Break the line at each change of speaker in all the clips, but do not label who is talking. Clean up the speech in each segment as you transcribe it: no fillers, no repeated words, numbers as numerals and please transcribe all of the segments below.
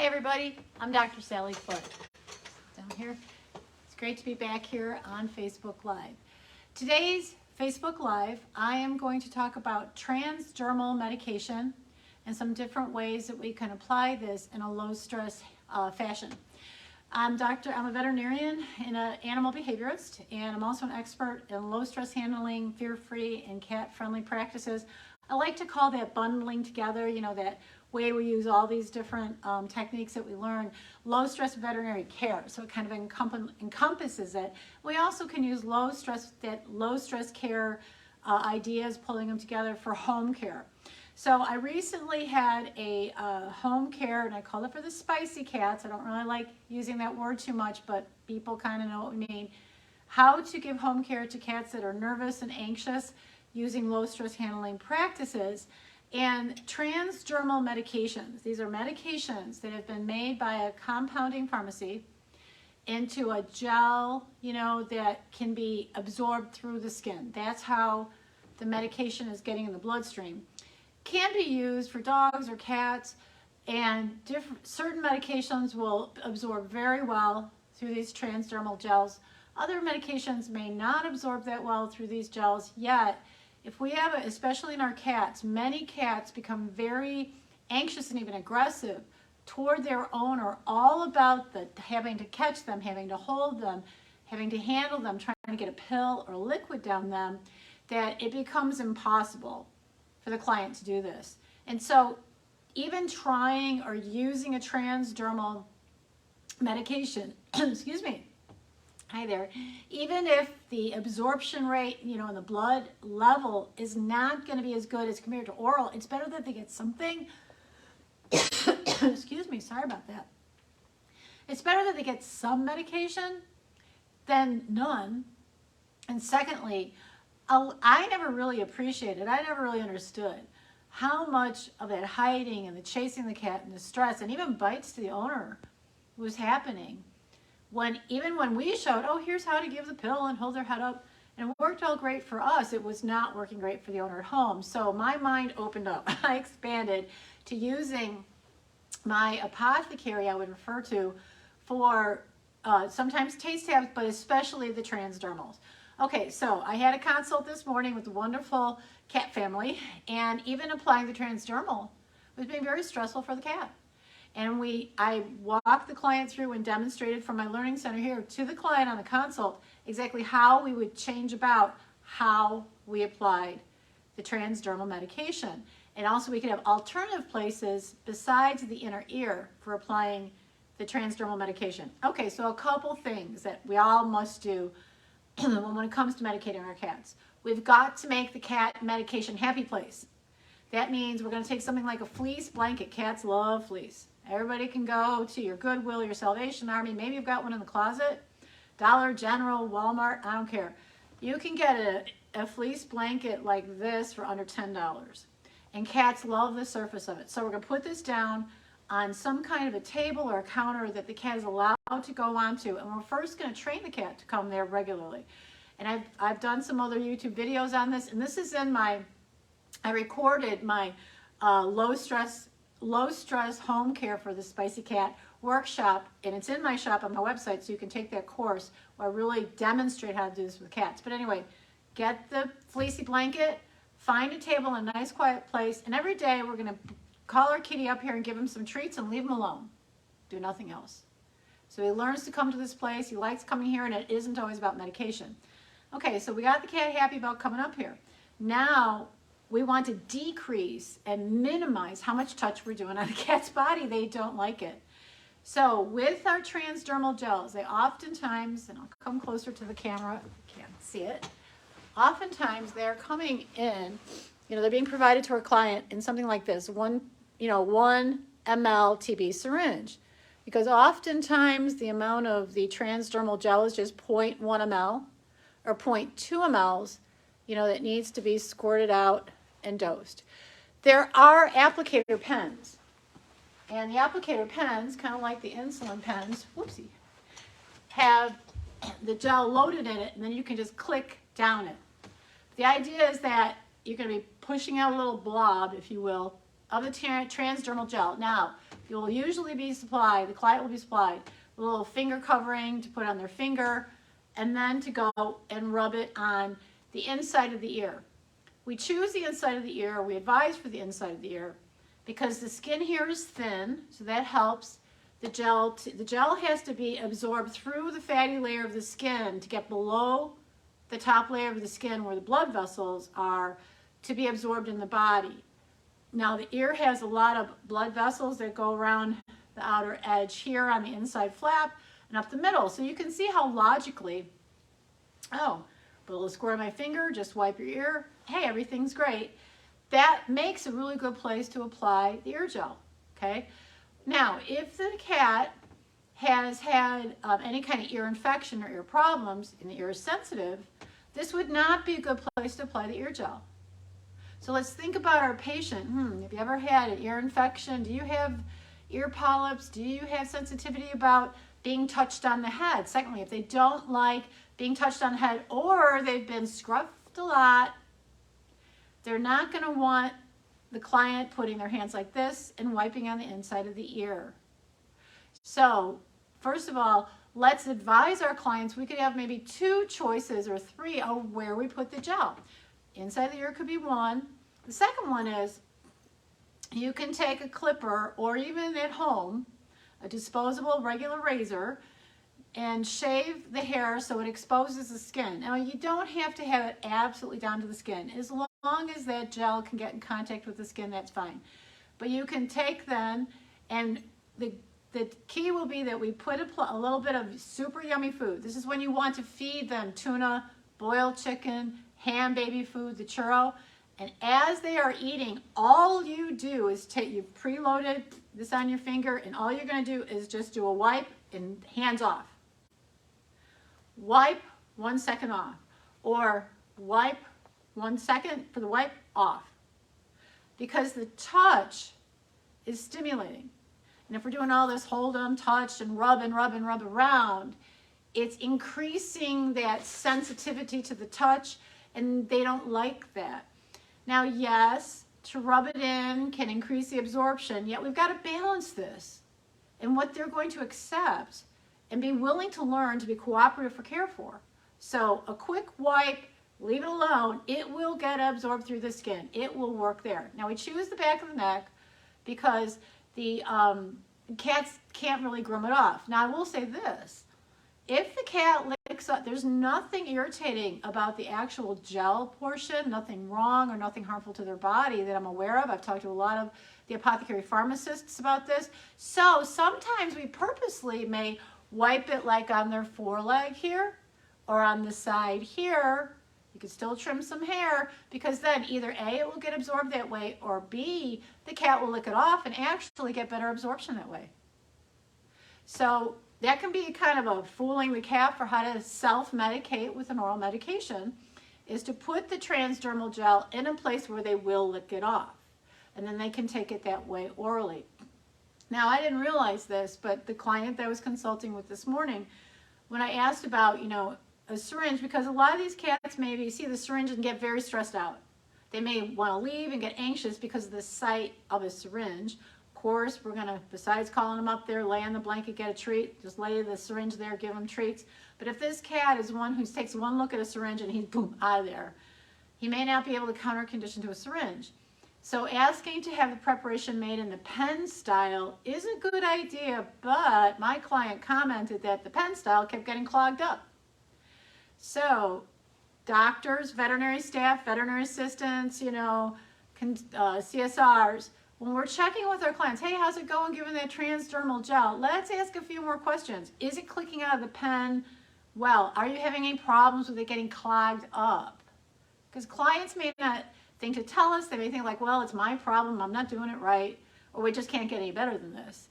Hi everybody, I'm Dr. Sally Foote. Down here. It's great to be back here on Facebook Live. Today's Facebook Live, I am going to talk about transdermal medication and some different ways that we can apply this in a low stress fashion. I'm a veterinarian and an animal behaviorist, and I'm also an expert in low stress handling, fear-free, and cat-friendly practices. I like to call that bundling together, you know, that way we use all these different techniques that we learn, low stress veterinary care. So it kind of encompasses it. We also can use low stress care ideas, pulling them together for home care. So I recently had a home care, and I called it for the spicy cats. I don't really like using that word too much, but people kind of know what we mean. How to give home care to cats that are nervous and anxious using low stress handling practices. And transdermal medications. These are medications that have been made by a compounding pharmacy into a gel, you know, that can be absorbed through the skin. That's how the medication is getting in the bloodstream. Can be used for dogs or cats, and certain medications will absorb very well through these transdermal gels. Other medications may not absorb that well through these gels yet. If we have it, especially in our cats, many cats become very anxious and even aggressive toward their owner, all about having to catch them, having to hold them, having to handle them, trying to get a pill or liquid down them, that it becomes impossible for the client to do this. And so even trying or using a transdermal medication, excuse me, hi there, even if the absorption rate, you know, in the blood level is not going to be as good as compared to oral, it's better that they get something, excuse me, sorry about that. It's better that they get some medication than none. And secondly, I never really appreciated, I never really understood how much of that hiding and the chasing the cat and the stress and even bites to the owner was happening. Even when we showed, oh, here's how to give the pill and hold their head up, and it worked all great for us, it was not working great for the owner at home. So my mind opened up. I expanded to using my apothecary, I would refer to, for sometimes taste tabs, but especially the transdermals. Okay, so I had a consult this morning with a wonderful cat family, and even applying the transdermal was being very stressful for the cat. And I walked the client through and demonstrated from my learning center here to the client on the consult exactly how we would change about how we applied the transdermal medication. And also we could have alternative places besides the inner ear for applying the transdermal medication. Okay, so a couple things that we all must do when it comes to medicating our cats. We've got to make the cat medication happy place. That means we're going to take something like a fleece blanket. Cats love fleece. Everybody can go to your Goodwill, your Salvation Army. Maybe you've got one in the closet. Dollar General, Walmart, I don't care. You can get a fleece blanket like this for under $10. And cats love the surface of it. So we're going to put this down on some kind of a table or a counter that the cat is allowed to go onto. And we're first going to train the cat to come there regularly. And I've done some other YouTube videos on this. And this is in I recorded my low stress home care for the spicy cat workshop, and it's in my shop on my website, so you can take that course where I really demonstrate how to do this with cats. But anyway, get the fleecy blanket, find a table in a nice quiet place, and every day we're going to call our kitty up here and give him some treats and leave him alone. Do nothing else. So he learns to come to this place. He likes coming here, and it isn't always about medication. Okay, so we got the cat happy about coming up here. Now we want to decrease and minimize how much touch we're doing on a cat's body. They don't like it. So with our transdermal gels, they oftentimes, and I'll come closer to the camera, you can't see it, oftentimes they're coming in, you know, they're being provided to our client in something like this, 1 ml TB syringe. Because oftentimes the amount of the transdermal gel is just 0.1 ml or 0.2 mLs, you know, that needs to be squirted out and dosed. There are applicator pens, and the applicator pens, kind of like the insulin pens, whoopsie, have the gel loaded in it, and then you can just click down it. The idea is that you're going to be pushing out a little blob, if you will, of the transdermal gel. Now, you will usually be supplied, the client will be supplied a little finger covering to put on their finger, and then to go and rub it on the inside of the ear. We choose the inside of the ear, we advise for the inside of the ear, because the skin here is thin, so that helps the gel. The gel has to be absorbed through the fatty layer of the skin to get below the top layer of the skin where the blood vessels are, to be absorbed in the body. Now the ear has a lot of blood vessels that go around the outer edge here on the inside flap and up the middle. So you can see how logically, oh, put a little square on my finger, just wipe your ear, hey, everything's great. That makes a really good place to apply the ear gel, okay? Now, if the cat has had any kind of ear infection or ear problems and the ear is sensitive, this would not be a good place to apply the ear gel. So let's think about our patient. Have you ever had an ear infection? Do you have ear polyps? Do you have sensitivity about being touched on the head? Secondly, if they don't like being touched on the head or they've been scruffed a lot, they're not going to want the client putting their hands like this and wiping on the inside of the ear. So first of all, let's advise our clients. We could have maybe 2 choices or 3 of where we put the gel. Inside the ear could be one. The second one is you can take a clipper, or even at home, a disposable regular razor, and shave the hair so it exposes the skin. Now, you don't have to have it absolutely down to the skin. As long as that gel can get in contact with the skin, that's fine. But you can take then, and the key will be that we put a little bit of super yummy food. This is when you want to feed them tuna, boiled chicken, ham baby food, the churro. And as they are eating, all you do is you've preloaded this on your finger, and all you're going to do is just do a wipe and hands off. Wipe 1 second off, or wipe 1 second for the wipe off, because the touch is stimulating. And if we're doing all this hold them, touch, and rub and rub and rub around, it's increasing that sensitivity to the touch, and they don't like that. Now, yes, to rub it in can increase the absorption, yet we've got to balance this and what they're going to accept and be willing to learn to be cooperative for care for. So a quick wipe, leave it alone, it will get absorbed through the skin. It will work there. Now, we choose the back of the neck because the cats can't really groom it off. Now, I will say this. If the cat licks up, there's nothing irritating about the actual gel portion, nothing wrong or nothing harmful to their body that I'm aware of. I've talked to a lot of the apothecary pharmacists about this. So sometimes we purposely may wipe it like on their foreleg here or on the side here. You can still trim some hair, because then either A, it will get absorbed that way, or B, the cat will lick it off and actually get better absorption that way. So that can be kind of a fooling the cat for how to self-medicate with an oral medication, is to put the transdermal gel in a place where they will lick it off. And then they can take it that way orally. Now, I didn't realize this, but the client that I was consulting with this morning, when I asked about, a syringe, because a lot of these cats maybe see the syringe and get very stressed out. They may want to leave and get anxious because of the sight of a syringe. Of course, we're going to, besides calling them up there, lay on the blanket, get a treat, just lay the syringe there, give them treats. But if this cat is one who takes one look at a syringe and he's boom, out of there, he may not be able to counter condition to a syringe. So asking to have the preparation made in the pen style is a good idea, but my client commented that the pen style kept getting clogged up. So doctors, veterinary staff, veterinary assistants, CSRs, when we're checking with our clients, hey, how's it going given that transdermal gel? Let's ask a few more questions. Is it clicking out of the pen well? Are you having any problems with it getting clogged up? Because clients may not think to tell us. They may think like, well, it's my problem, I'm not doing it right, or we just can't get any better than this.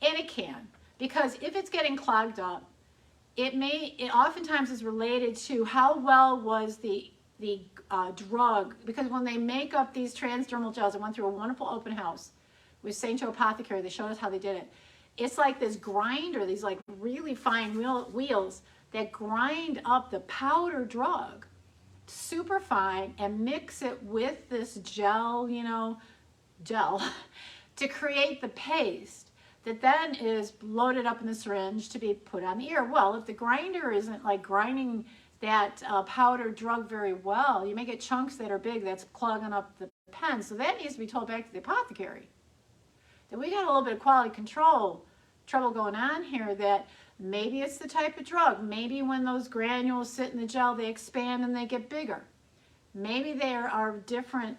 And it can, because if it's getting clogged up, it oftentimes is related to how well was the drug, because when they make up these transdermal gels, I went through a wonderful open house with St. Joe Apothecary. They showed us how they did it. It's like this grinder, these like really fine wheels that grind up the powder drug super fine and mix it with this gel, gel, to create the paste that then is loaded up in the syringe to be put on the ear. Well, if the grinder isn't like grinding that powder drug very well, you may get chunks that are big that's clogging up the pen. So that needs to be told back to the apothecary that we got a little bit of quality control trouble going on here, that maybe it's the type of drug. Maybe when those granules sit in the gel, they expand and they get bigger. Maybe there are different,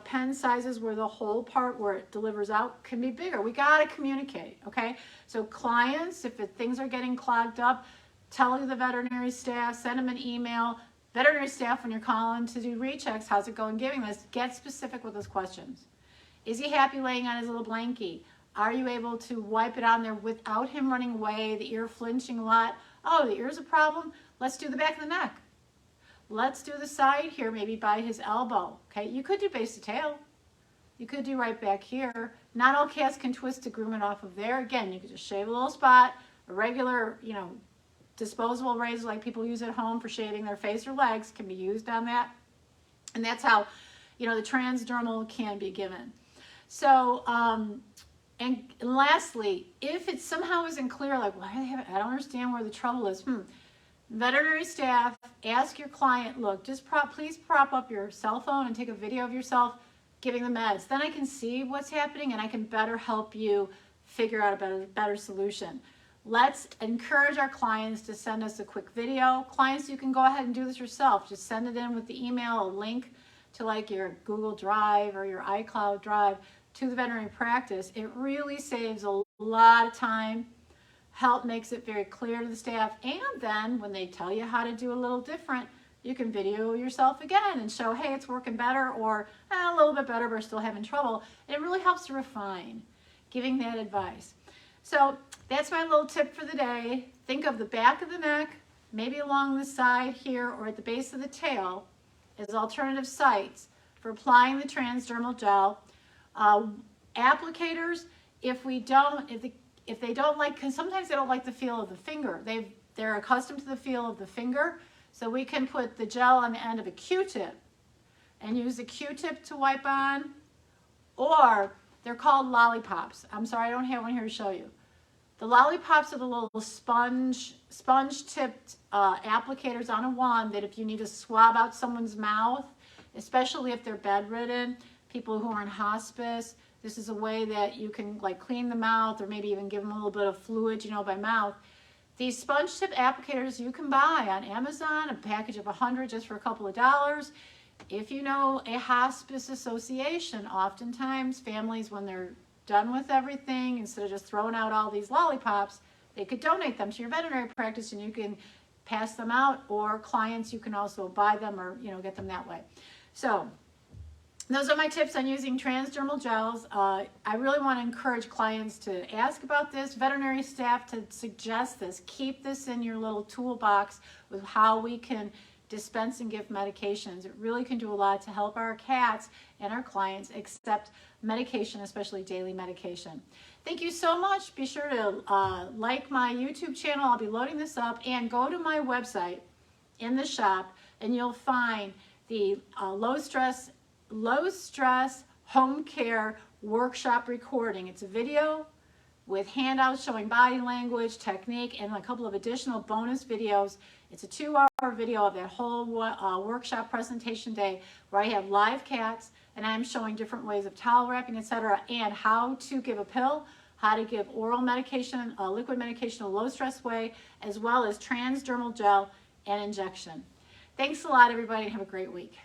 pen sizes where the whole part where it delivers out can be bigger. We got to communicate, okay? So clients, if things are getting clogged up, tell the veterinary staff, send them an email. Veterinary staff, when you're calling to do rechecks, how's it going giving this? Get specific with those questions. Is he happy laying on his little blankie? Are you able to wipe it on there without him running away, the ear flinching a lot? Oh, the ear's a problem? Let's do the back of the neck. Let's do the side here, maybe by his elbow, okay? You could do base to tail. You could do right back here. Not all cats can twist to groom it off of there. Again, you could just shave a little spot, a regular, disposable razor like people use at home for shaving their face or legs can be used on that. And that's how, the transdermal can be given. So, and lastly, if it somehow isn't clear, like, why do they have it? I don't understand where the trouble is. Veterinary staff, ask your client, look, just please prop up your cell phone and take a video of yourself giving the meds. Then I can see what's happening and I can better help you figure out a better solution. Let's encourage our clients to send us a quick video. Clients, you can go ahead and do this yourself. Just send it in with the email, a link to like your Google Drive or your iCloud Drive to the veterinary practice. It really saves a lot of time. Help makes it very clear to the staff, and then when they tell you how to do a little different, you can video yourself again and show, hey, it's working better, or a little bit better, but we're still having trouble. And it really helps to refine giving that advice. So that's my little tip for the day. Think of the back of the neck, maybe along the side here or at the base of the tail as alternative sites for applying the transdermal gel. Applicators, if they don't like, because sometimes they don't like the feel of the finger. They're accustomed to the feel of the finger. So we can put the gel on the end of a Q-tip and use the Q-tip to wipe on, or they're called lollipops. I'm sorry, I don't have one here to show you. The lollipops are the little sponge-tipped applicators on a wand that if you need to swab out someone's mouth, especially if they're bedridden, people who are in hospice, this is a way that you can like clean the mouth or maybe even give them a little bit of fluid, by mouth. These sponge tip applicators you can buy on Amazon, a package of 100 just for a couple of dollars. If you know a hospice association, oftentimes families, when they're done with everything, instead of just throwing out all these lollipops, they could donate them to your veterinary practice and you can pass them out, or clients, you can also buy them or get them that way. So those are my tips on using transdermal gels. I really want to encourage clients to ask about this, veterinary staff to suggest this. Keep this in your little toolbox with how we can dispense and give medications. It really can do a lot to help our cats and our clients accept medication, especially daily medication. Thank you so much. Be sure to like my YouTube channel. I'll be loading this up, and go to my website in the shop and you'll find the low stress home care workshop recording. It's a video with handouts showing body language, technique, and a couple of additional bonus videos. It's a 2-hour video of that whole workshop presentation day where I have live cats and I'm showing different ways of towel wrapping, etc., and how to give a pill, how to give oral medication, liquid medication, a low stress way, as well as transdermal gel and injection. Thanks a lot, everybody, and have a great week.